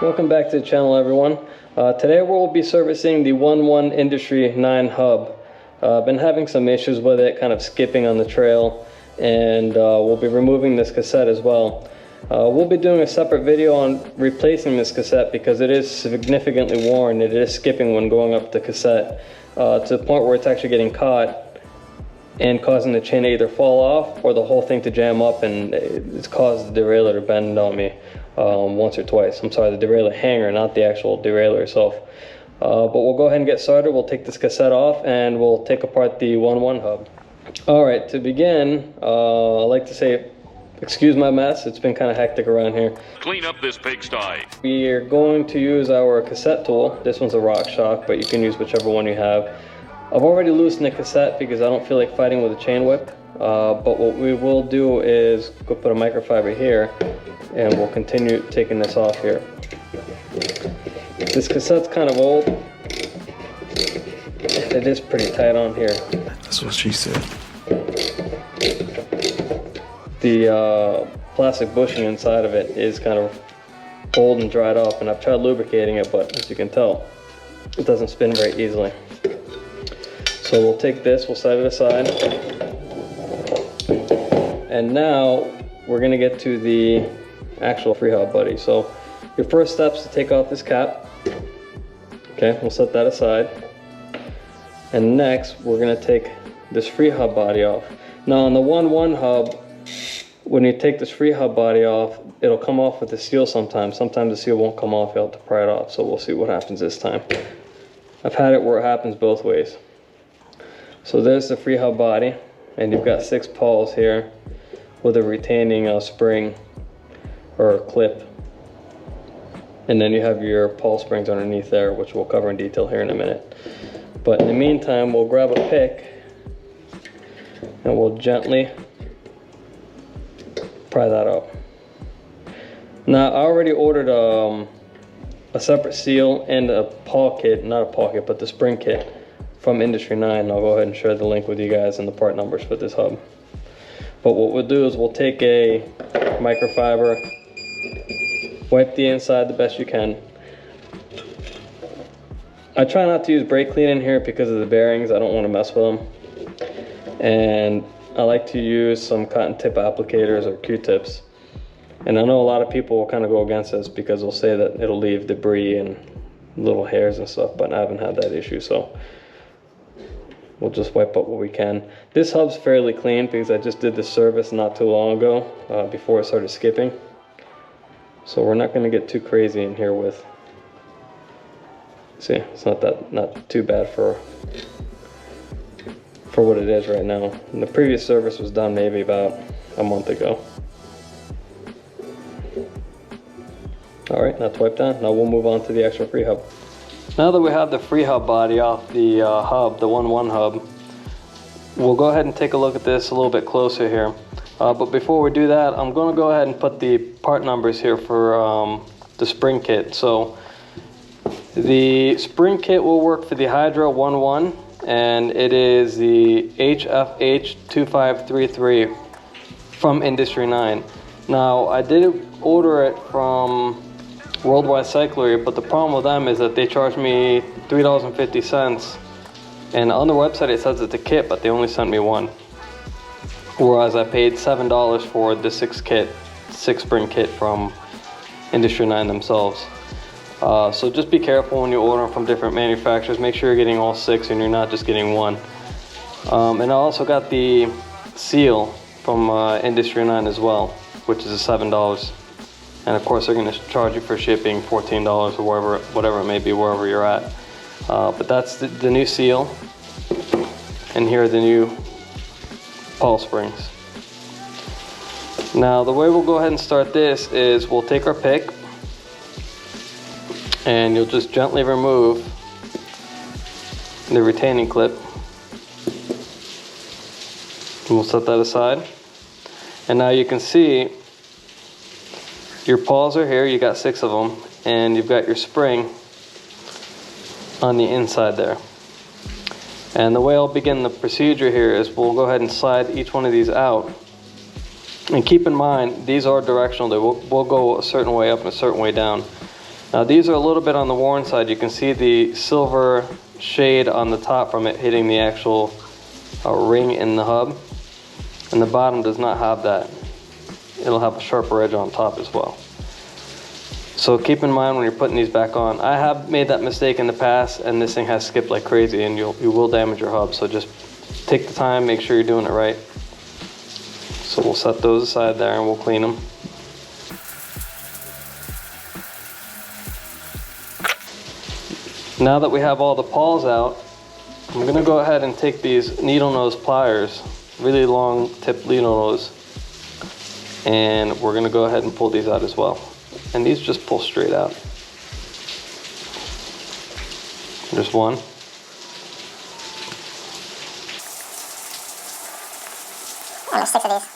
Welcome back to the channel, everyone. Today we'll be servicing the 1.1 Industry 9 hub. I've been having some issues with it, kind of skipping on the trail, and we'll be removing this cassette as well. We'll be doing a separate video on replacing this cassette because it is significantly worn. It is skipping when going up the cassette to the point where it's actually getting caught and causing the chain to either fall off or the whole thing to jam up, and it's caused the derailleur to bend on me once or twice. I'm sorry, the derailleur hanger, not the actual derailleur itself. But we'll go ahead and get started. We'll take this cassette off and we'll take apart the 1.1 hub. Alright, to begin, I'd like to say, excuse my mess, it's been kind of hectic around here. Clean up this pigsty. We are going to use our cassette tool. This one's a rock shock, but you can use whichever one you have. I've already loosened the cassette because I don't feel like fighting with a chain whip. But what we will do is go put a microfiber here, and we'll continue taking this off here. This cassette's kind of old. It is pretty tight on here. That's what she said. The plastic bushing inside of it is kind of old and dried up, and I've tried lubricating it, but as you can tell, it doesn't spin very easily. So we'll take this, we'll set it aside. And now we're gonna get to the actual Freehub buddy. So your first step is to take off this cap. Okay, we'll set that aside. And next we're gonna take this Freehub body off. Now on the 1.1 hub, when you take this Freehub body off, it'll come off with the seal sometimes. Sometimes the seal won't come off, you'll have to pry it off. So we'll see what happens this time. I've had it where it happens both ways. So there's the Freehub body, and you've got 6 pawls here with a retaining spring or clip, and then you have your pawl springs underneath there, which we'll cover in detail here in a minute. But in the meantime, we'll grab a pick and we'll gently pry that up. Now I already ordered a separate seal and a pawl kit, not a pawl kit, but the spring kit from Industry 9. I'll go ahead and share the link with you guys and the part numbers for this hub. But what we'll do is we'll take a microfiber, wipe the inside the best you can. I try not to use brake clean in here because of the bearings. I don't want to mess with them. And I like to use some cotton tip applicators or Q-tips. And I know a lot of people will kind of go against this because they'll say that it'll leave debris and little hairs and stuff, but I haven't had that issue, so we'll just wipe up what we can. This hub's fairly clean because I just did the service not too long ago before it started skipping. So we're not going to get too crazy in here with, see, it's not too bad for what it is right now. And the previous service was done maybe about a month ago. Alright, that's wiped down. Now we'll move on to the actual Freehub. Now that we have the Freehub body off the hub, the 1.1 hub, we'll go ahead and take a look at this a little bit closer here. But before we do that, I'm going to go ahead and put the part numbers here for the spring kit. So the spring kit will work for the Hydra 1.1, and it is the HFH2533 from Industry 9. Now I did order it from Worldwide Cyclery, but the problem with them is that they charge me $3.50, and on the website it says it's a kit, but they only sent me one, whereas I paid $7 for the 6 spring kit from Industry 9 themselves. So just be careful when you order from different manufacturers. Make sure you're getting all 6 and you're not just getting one. And I also got the seal from Industry 9 as well, which is $7. And of course they're going to charge you for shipping $14 or whatever it may be, wherever you're at. But that's the new seal, and here are the new pawl springs. Now the way we'll go ahead and start this is we'll take our pick and you'll just gently remove the retaining clip. And we'll set that aside. And now you can see your pawls are here. You got 6 of them, and you've got your spring on the inside there. And the way I'll begin the procedure here is we'll go ahead and slide each one of these out. And keep in mind, these are directional. They will go a certain way up and a certain way down. Now these are a little bit on the worn side. You can see the silver shade on the top from it hitting the actual ring in the hub, and the bottom does not have that. It'll have a sharper edge on top as well. So keep in mind when you're putting these back on. I have made that mistake in the past, and this thing has skipped like crazy, and you will damage your hub. So just take the time, make sure you're doing it right. So we'll set those aside there and we'll clean them. Now that we have all the pawls out, I'm gonna go ahead and take these needle nose pliers, really long tip needle nose, and we're gonna go ahead and pull these out as well. And these just pull straight out. Just one. And there's 6 of these.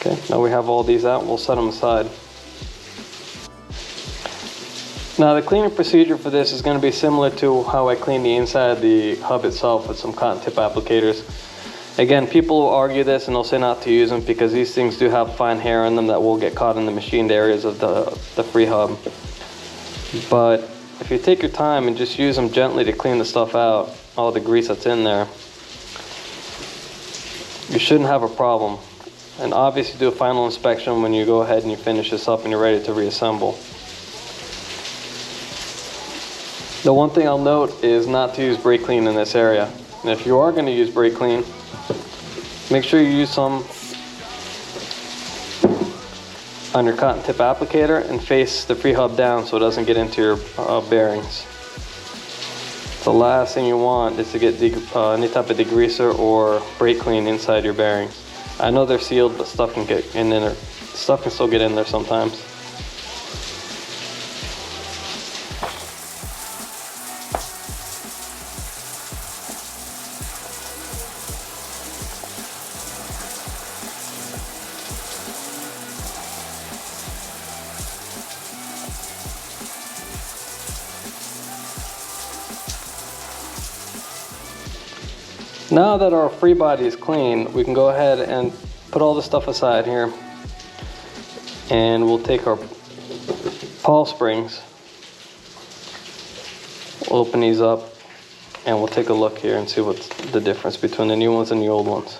Okay, now we have all these out, we'll set them aside. Now the cleaning procedure for this is going to be similar to how I clean the inside of the hub itself with some cotton tip applicators. Again, people will argue this and they'll say not to use them because these things do have fine hair in them that will get caught in the machined areas of the Freehub. But if you take your time and just use them gently to clean the stuff out, all the grease that's in there, you shouldn't have a problem. And obviously do a final inspection when you go ahead and you finish this up and you're ready to reassemble. The one thing I'll note is not to use brake clean in this area. And if you are going to use brake clean, make sure you use some on your cotton tip applicator and face the Freehub down so it doesn't get into your bearings. The last thing you want is to get any type of degreaser or brake clean inside your bearings. I know they're sealed, but stuff can get in there. Stuff can still get in there sometimes. Now that our free body is clean, we can go ahead and put all the stuff aside here, and we'll take our Pawl springs, we'll open these up, and we'll take a look here and see what's the difference between the new ones and the old ones.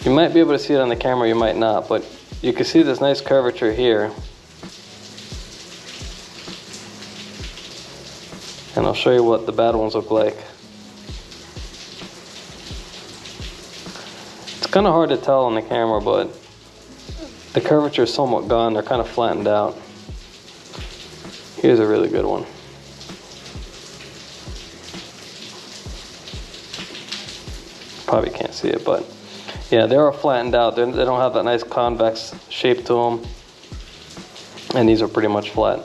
You might be able to see it on the camera, you might not, but you can see this nice curvature here. And I'll show you what the bad ones look like. It's kind of hard to tell on the camera, but the curvature is somewhat gone. They're kind of flattened out. Here's a really good one. Probably can't see it, but yeah, they are flattened out. They don't have that nice convex shape to them. And these are pretty much flat.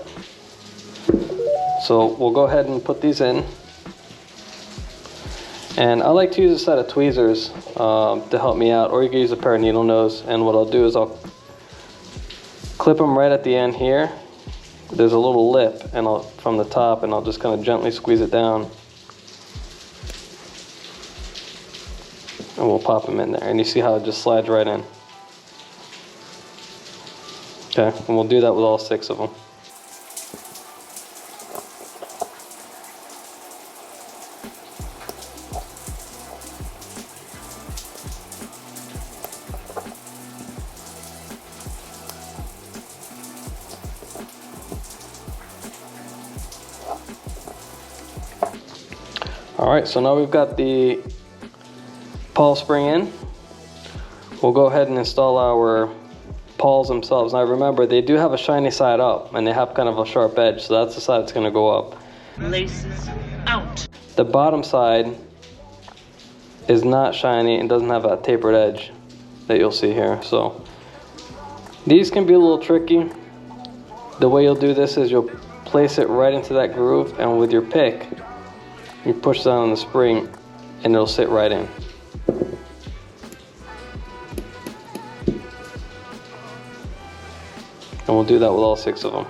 So we'll go ahead and put these in. And I like to use a set of tweezers to help me out, or you can use a pair of needle nose. And what I'll do is I'll clip them right at the end here. There's a little lip and from the top, and I'll just kind of gently squeeze it down. And we'll pop them in there. And you see how it just slides right in. Okay, and we'll do that with all 6 of them. Alright, so now we've got the Pawl spring in. We'll go ahead and install our pawls themselves. Now remember, they do have a shiny side up and they have kind of a sharp edge, so that's the side that's going to go up. Laces out. The bottom side is not shiny and doesn't have a tapered edge that you'll see here. So these can be a little tricky. The way you'll do this is you'll place it right into that groove, and with your pick, you push down on the spring and it'll sit right in. And we'll do that with all 6 of them.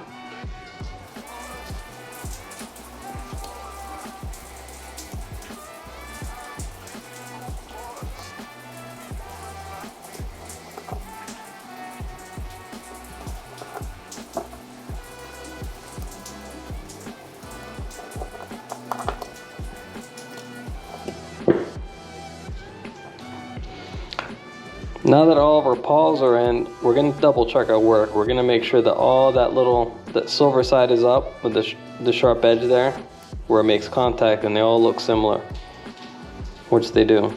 Now that all of our pawls are in, we're going to double check our work. We're going to make sure that all that silver side is up with the sharp edge there, where it makes contact, and they all look similar, which they do.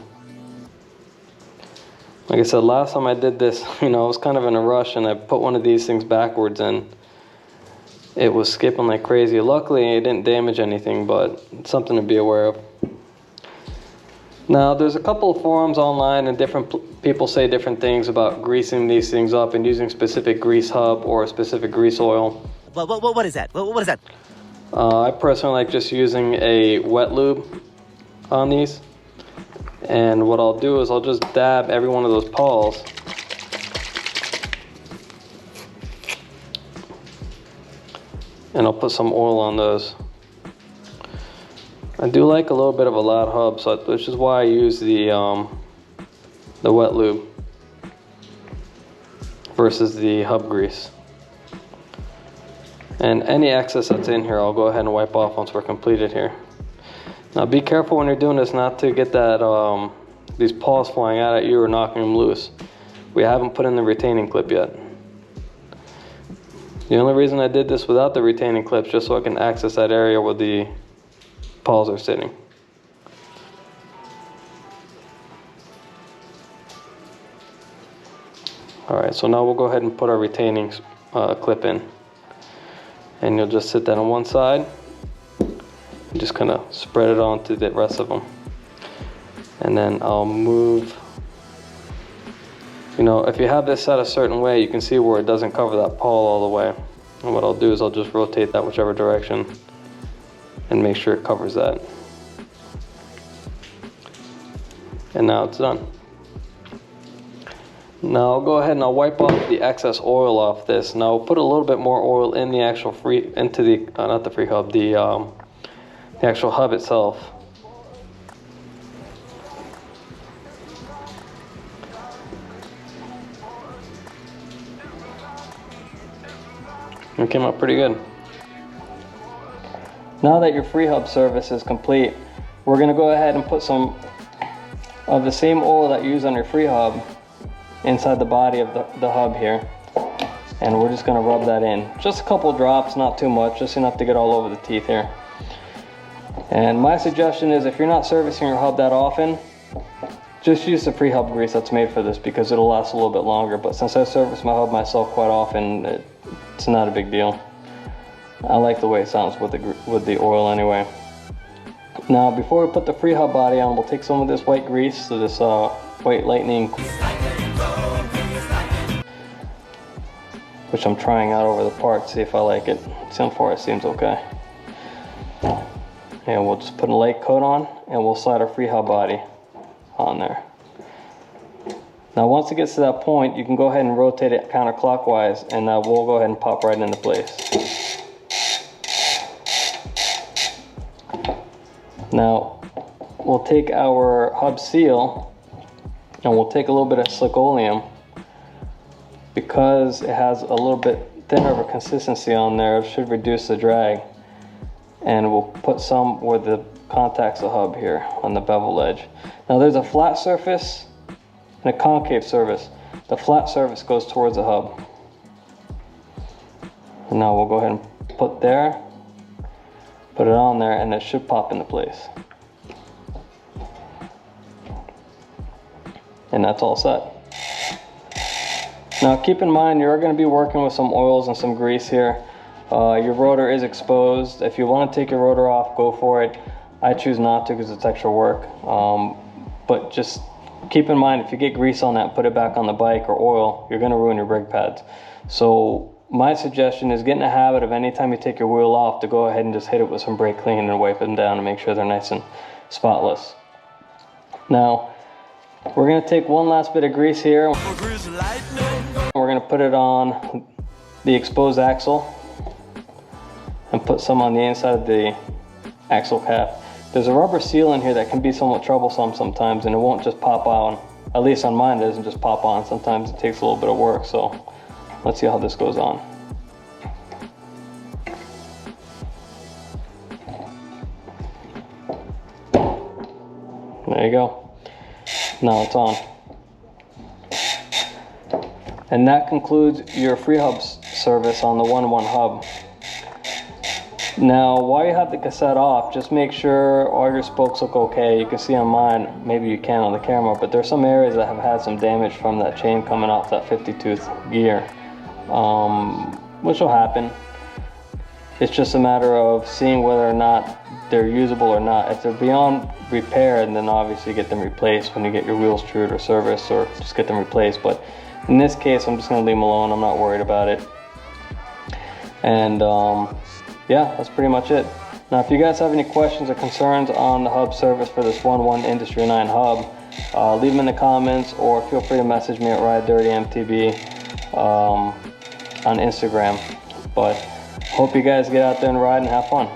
Like I said, last time I did this, I was kind of in a rush, and I put one of these things backwards, and it was skipping like crazy. Luckily, it didn't damage anything, but it's something to be aware of. Now, there's a couple of forums online, and different people say different things about greasing these things up and using specific grease hub or a specific grease oil. What is that? What is that? I personally like just using a wet lube on these. And what I'll do is I'll just dab every one of those pawls. And I'll put some oil on those. I do like a little bit of a loud hub, which is why I use the wet lube versus the hub grease. And any excess that's in here, I'll go ahead and wipe off once we're completed here. Now be careful when you're doing this not to get that these pawls flying out at you or knocking them loose. We haven't put in the retaining clip yet. The only reason I did this without the retaining clips, just so I can access that area where the pawls are sitting. Alright, so now we'll go ahead and put our retaining clip in. And you'll just sit that on one side and just kind of spread it onto the rest of them. And then I'll move, if you have this set a certain way, you can see where it doesn't cover that pawl all the way. And what I'll do is I'll just rotate that whichever direction and make sure it covers that. And now it's done. Now I'll go ahead and I'll wipe off the excess oil off this. Now I'll put a little bit more oil in the actual not the free hub, the actual hub itself. It came out pretty good. Now that your Freehub service is complete, we're going to go ahead and put some of the same oil that you use on your Freehub inside the body of the hub here. And we're just going to rub that in. Just a couple drops, not too much, just enough to get all over the teeth here. And my suggestion is, if you're not servicing your hub that often, just use the Freehub grease that's made for this, because it'll last a little bit longer. But since I service my hub myself quite often, it's not a big deal. I like the way it sounds with the oil anyway. Now before we put the Freehub body on, we'll take some of this white grease, so this white lightning, which I'm trying out over the part to see if I like it. So far it seems okay. And we'll just put a light coat on, and we'll slide our Freehub body on there. Now once it gets to that point, you can go ahead and rotate it counterclockwise, and we'll go ahead and pop right into place. Now we'll take our hub seal, and we'll take a little bit of slickoleum, because it has a little bit thinner of a consistency on there. It should reduce the drag. And we'll put some where the contacts the hub here on the bevel edge. Now there's a flat surface and a concave surface. The flat surface goes towards the hub. And now we'll go ahead and put it on there, and it should pop into place. And that's all set. Now keep in mind, you're going to be working with some oils and some grease here. Your rotor is exposed. If you want to take your rotor off, go for it. I choose not to because it's extra work. But just keep in mind, if you get grease on that, put it back on the bike or oil, you're going to ruin your brake pads. So my suggestion is get in a habit of anytime you take your wheel off to go ahead and just hit it with some brake clean and wipe them down and make sure they're nice and spotless. Now we're going to take one last bit of grease here. We're going to put it on the exposed axle and put some on the inside of the axle cap. There's a rubber seal in here that can be somewhat troublesome sometimes, and it won't just pop on. At least on mine, it doesn't just pop on. Sometimes it takes a little bit of work, so let's see how this goes on. There you go. Now it's on. And that concludes your Freehub service on the 1-1 hub. Now, while you have the cassette off, just make sure all your spokes look okay. You can see on mine, maybe you can on the camera, but there's some areas that have had some damage from that chain coming off that 50-tooth gear, which will happen. It's just a matter of seeing whether or not they're usable or not. If they're beyond repair, then obviously get them replaced when you get your wheels trued or serviced, or just get them replaced. But in this case, I'm just going to leave them alone. I'm not worried about it. And yeah, that's pretty much it. Now, if you guys have any questions or concerns on the hub service for this 1-1 Industry 9 hub, leave them in the comments, or feel free to message me at RideDirtyMTB on Instagram. But hope you guys get out there and ride and have fun.